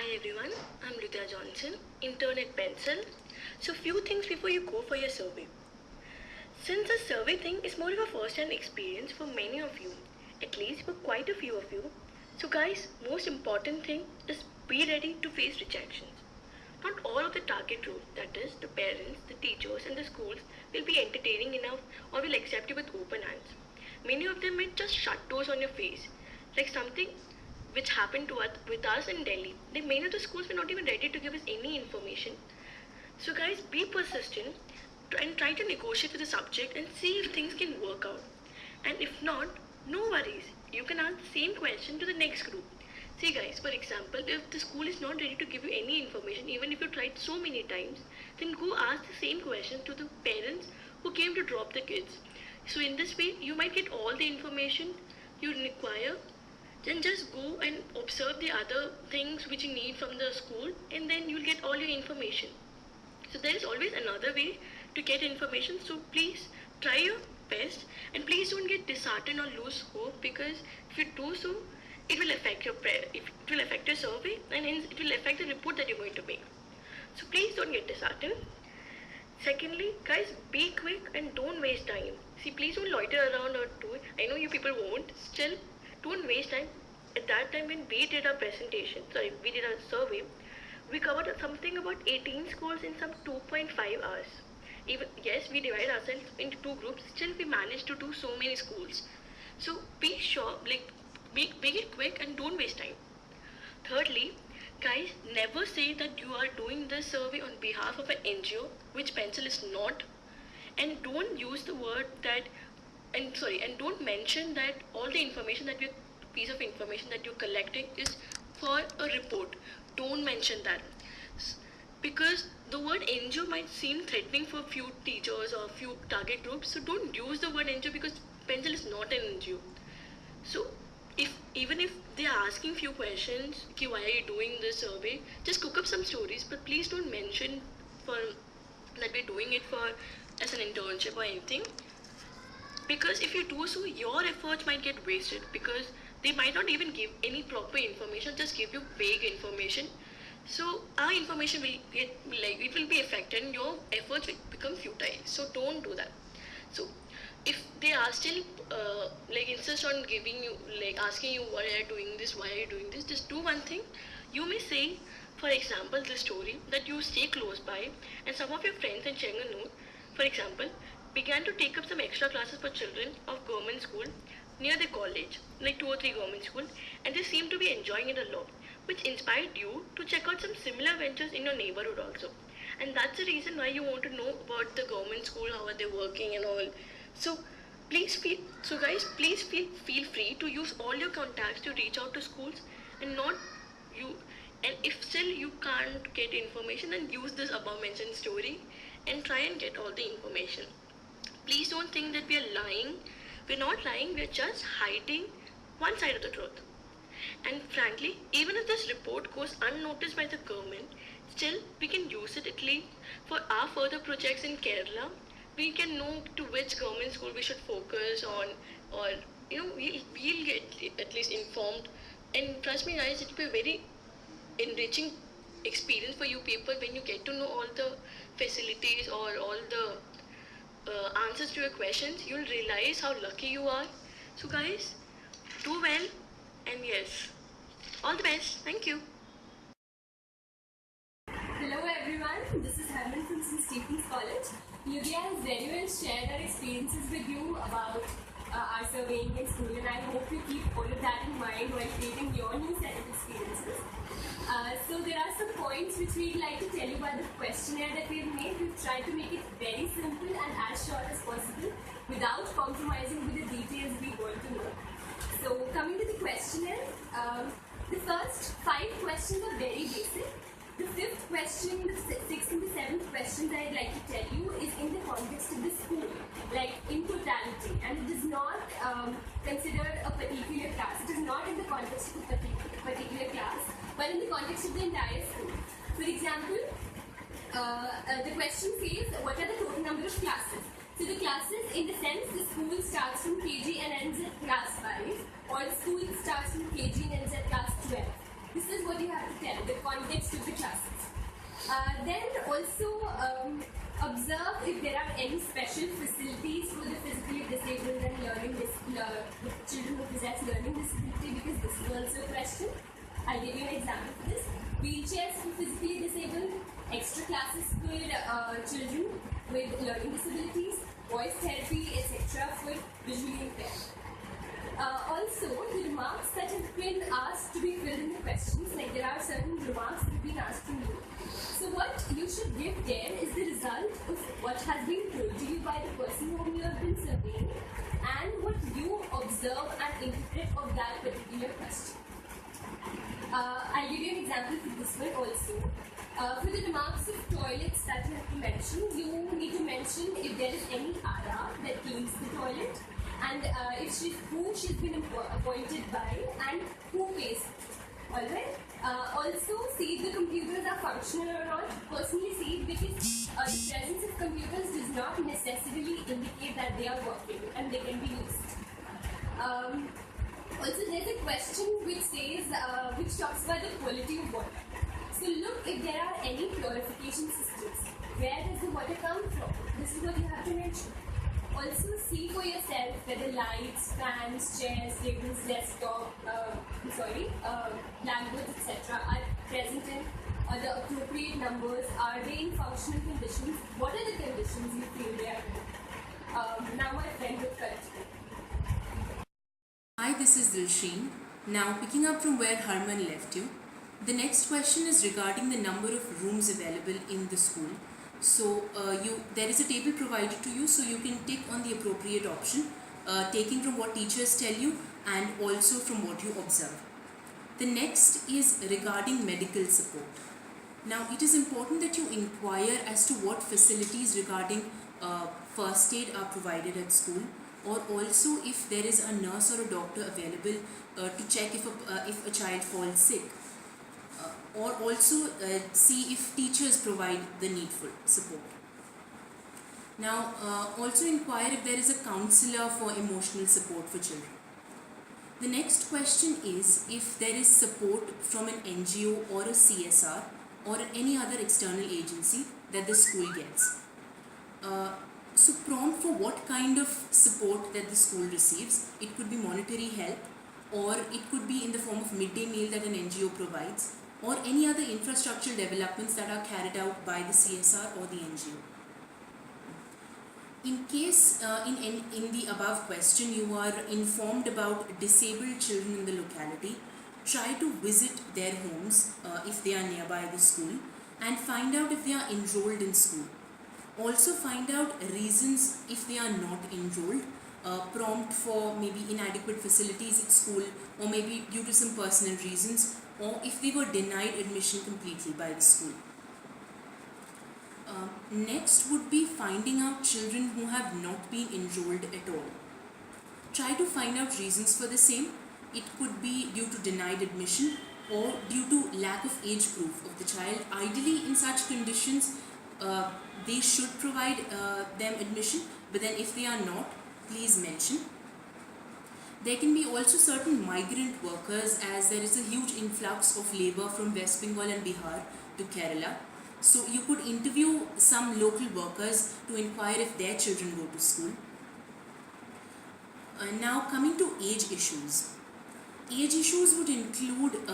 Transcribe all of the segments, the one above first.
Hi everyone, I'm Lydia Johnson, intern at Pencil. So few things before you go for your survey. Since the survey thing is more of a first-hand experience for many of you, at least for quite a few of you. So guys, most important thing is be ready to face rejections. Not all of the target group, that is, the parents, the teachers and the schools will be entertaining enough or will accept you with open hands. Many of them may just shut doors on your face, like something which happened to us with us in Delhi. Like many of the schools were not even ready to give us any information. So guys, be persistent and try to negotiate with the subject and see if things can work out. And if not, no worries. You can ask the same question to the next group. See guys, for example, if the school is not ready to give you any information, even if you tried so many times, then go ask the same question to the parents who came to drop the kids. So in this way, you might get all the information you require. Then just go and observe the other things which you need from the school, and then you'll get all your information. So there is always another way to get information. So please try your best and please don't get disheartened or lose hope, because if you do so, it will affect your survey, and hence it will affect the report that you're going to make. So please don't get disheartened. Secondly, guys, be quick and don't waste time. See, please don't loiter around or do it. I know you people won't. Still, don't waste time. At that time when we did our survey, we covered something about 18 schools in some 2.5 hours. Even yes, we divided ourselves into two groups. Still, we managed to do so many schools. So be sure, make it quick and don't waste time. Thirdly, guys, never say that you are doing this survey on behalf of an NGO, which Pencil is not, and don't use the word that, and don't mention that all the information that piece of information that you're collecting is for a report. Don't mention that, because the word NGO might seem threatening for few teachers or few target groups. So don't use the word NGO, because Pencil is not an NGO. So even if they are asking few questions, okay, why are you doing this survey, just cook up some stories, but please don't mention for that we're doing it for as an internship or anything, because if you do so, your efforts might get wasted, because they might not even give any proper information, just give you vague information. So our information will get it will be affected and your efforts will become futile. So don't do that. So if they are still insist on giving you, asking you why are you doing this, just do one thing. You may say, for example, the story that you stay close by and some of your friends in Chengalpattu, for example, began to take up some extra classes for children of government school near the college, like 2 or 3 government school, and they seem to be enjoying it a lot, which inspired you to check out some similar ventures in your neighborhood also. And that's the reason why you want to know about the government school, how are they working and all. So guys, please feel free to use all your contacts to reach out to schools, and not you. And if still you can't get information, then use this above mentioned story and try and get all the information. Please don't think that we are lying. We're not lying. We're just hiding one side of the truth. And frankly, even if this report goes unnoticed by the government, still we can use it at least for our further projects in Kerala. We can know to which government school we should focus on, or we'll get at least informed. And trust me guys, it will be a very enriching experience for you people when you get to know all the facilities or all the answers to your questions. You'll realize how lucky you are. So guys, do well, and yes, all the best. Thank you. Hello everyone, this is Herman from St. Stephen's College. Lydia has very well shared her experiences with you about our surveying in school, and I hope you keep all of that in mind while creating your new set of experiences. So there are some points which we'd like to tell you about the questionnaire that we've made. We've tried to make it very simple and as short as possible without compromising with the details we want to know. So coming to the questionnaire, the first 5 questions are very basic. The 5th question, the 6th and the 7th questions I'd like to tell you is in the context of the school, like in totality, and it is not considered a particular class. It is not in the context of a particular class, but in the context of the entire school. For example, the question says, what are the total number of classes? So the classes, in the sense, the school starts from KG and ends at class 5, or the school starts from KG and ends at class 12. This is what you have to tell. The Then also observe if there are any special facilities for the physically disabled and the children who possess learning disability, because this is also a question. I'll give you an example for this. Wheelchairs for physically disabled, extra classes for children with learning disabilities, voice therapy, etc. for visually impaired. Also, the remarks that have been asked to be filled in the questions, like there are certain remarks that have been asked from you. So what you should give there is the result of what has been told to you by the person whom you have been surveying and what you observe and interpret of that particular question. I'll give you an example for this one also. For the remarks of toilets that you have to mention, you need to mention if there is any ARA that cleans the toilet, and who she's been appointed by and who pays it. Alright? Also, see if the computers are functional or not. Personally, see it because the presence of computers does not necessarily indicate that they are working and they can be used. Also, there's a question which says, which talks about the quality of water. So look if there are any purification systems. Where does the water come from? This is what you have to mention. Also see for yourself whether lights, fans, chairs, tables, desktop, blackboards, etc. are present in the appropriate numbers. Are they in functional conditions? What are the conditions you feel they are in? Now my friend will correct me. Hi, this is Dilsheen. Now picking up from where Harman left you, the next question is regarding the number of rooms available in the school. So there is a table provided to you, so you can tick on the appropriate option, taking from what teachers tell you and also from what you observe. The next is regarding medical support. Now it is important that you inquire as to what facilities regarding first aid are provided at school, or also if there is a nurse or a doctor available to check if a child falls sick. Or also see if teachers provide the needful support. Now also inquire if there is a counselor for emotional support for children. The next question is if there is support from an NGO or a CSR or any other external agency that the school gets. So prompt for what kind of support that the school receives. It could be monetary help, or it could be in the form of midday meal that an NGO provides, or any other infrastructural developments that are carried out by the CSR or the NGO. In case in the above question you are informed about disabled children in the locality, try to visit their homes if they are nearby the school and find out if they are enrolled in school. Also find out reasons if they are not enrolled, prompt for maybe inadequate facilities at school, or maybe due to some personal reasons, or if they were denied admission completely by the school. Next would be finding out children who have not been enrolled at all. Try to find out reasons for the same. It could be due to denied admission or due to lack of age proof of the child. Ideally, in such conditions, they should provide them admission, but then if they are not, please mention. There can be also certain migrant workers, as there is a huge influx of labour from West Bengal and Bihar to Kerala. So you could interview some local workers to inquire if their children go to school. Now coming to age issues. Age issues would include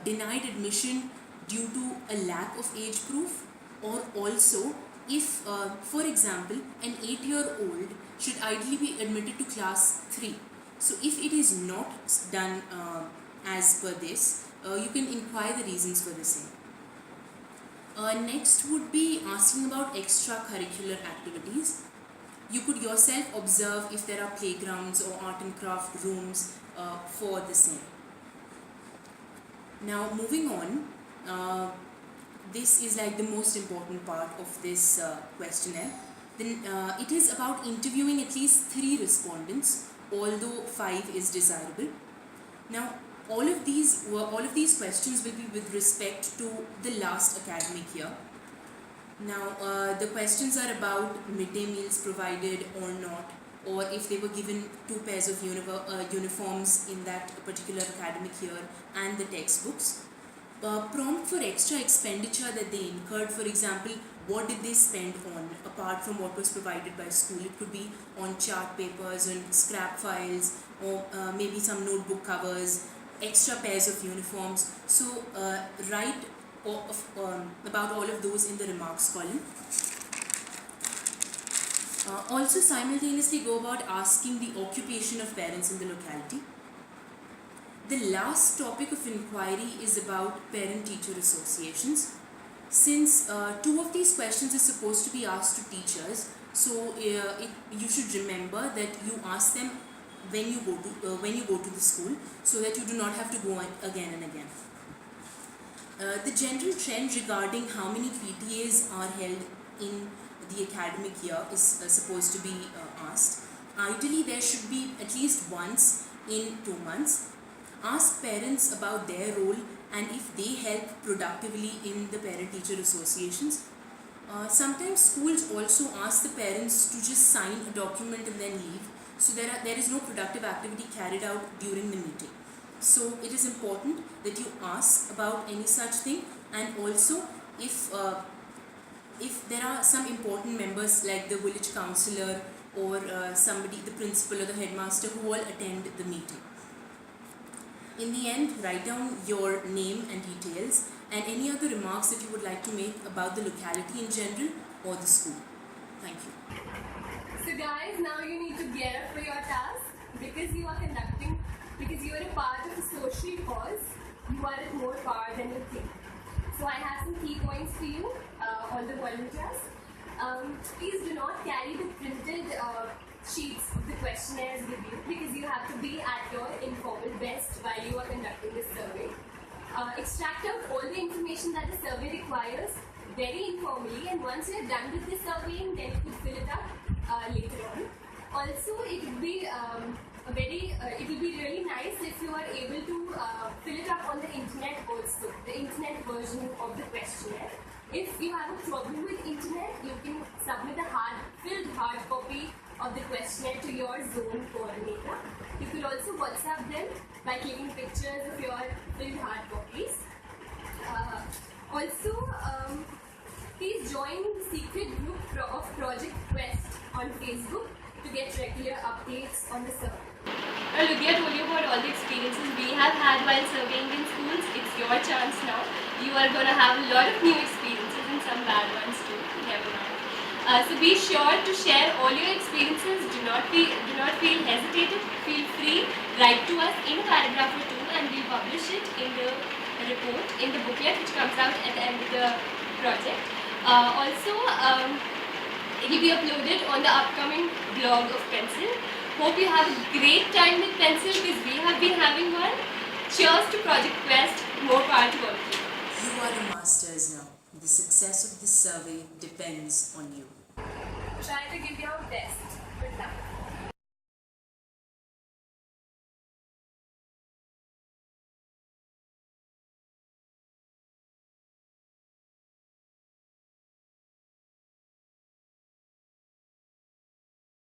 denied admission due to a lack of age proof, or also if, for example, an 8-year-old should ideally be admitted to class 3. So if it is not done as per this, you can inquire the reasons for the same. Next would be asking about extracurricular activities. You could yourself observe if there are playgrounds or art and craft rooms for the same. Now moving on, this is like the most important part of this questionnaire. Then it is about interviewing at least 3 respondents, although 5 is desirable. Now all of these questions will be with respect to the last academic year. Now the questions are about midday meals provided or not, or if they were given 2 pairs of uniforms in that particular academic year, and the textbooks. Prompt for extra expenditure that they incurred. For example, what did they spend on apart from what was provided by school? It could be on chart papers, on scrap files, or maybe some notebook covers, extra pairs of uniforms. So write about all of those in the remarks column. Also simultaneously go about asking the occupation of parents in the locality. The last topic of inquiry is about parent-teacher associations. Since two of these questions are supposed to be asked to teachers, so you should remember that you ask them when you go to the school, so that you do not have to go again and again. The general trend regarding how many PTAs are held in the academic year is supposed to be asked. Ideally, there should be at least once in 2 months. Ask parents about their role and if they help productively in the parent-teacher associations. Sometimes schools also ask the parents to just sign a document and then leave, so there is no productive activity carried out during the meeting. So it is important that you ask about any such thing, and also if there are some important members like the village councillor or somebody, the principal or the headmaster, who all attend the meeting. In the end, write down your name and details and any other remarks that you would like to make about the locality in general or the school. Thank you. So guys, now you need to gear up for your task because you are a part of a social cause. You are at more power than you think. So I have some key points for you, all the volunteers. Please do not carry the printed sheets of the questionnaires with you because you have to be at your informal best while you are conducting the survey. Extract out all the information that the survey requires very informally, and once you are done with the surveying, then you could fill it up later on. Also, it would be really nice if you are able to fill it up on the internet also, the internet version of the questionnaire. If you have a problem with internet, you can submit a filled hard copy of the questionnaire to your zone coordinator. You can also WhatsApp them by clicking pictures of your filled hard copies. Please join the secret group of Project Quest on Facebook to get regular updates on the survey. Now, Lydia told you about all the experiences we have had while surveying in schools. It's your chance now. You are going to have a lot of new experiences and some bad ones too. Never mind. So be sure to share all your experiences. Do not feel hesitated. Feel free. Write to us in a paragraph or two, and we'll publish it in the report, in the booklet which comes out at the end of the project. It will be uploaded on the upcoming blog of Pencil. Hope you have a great time with Pencil because we have been having one. Cheers to Project Quest. More power to all of you. You are the masters now. The success of this survey depends on you. Try to give your best.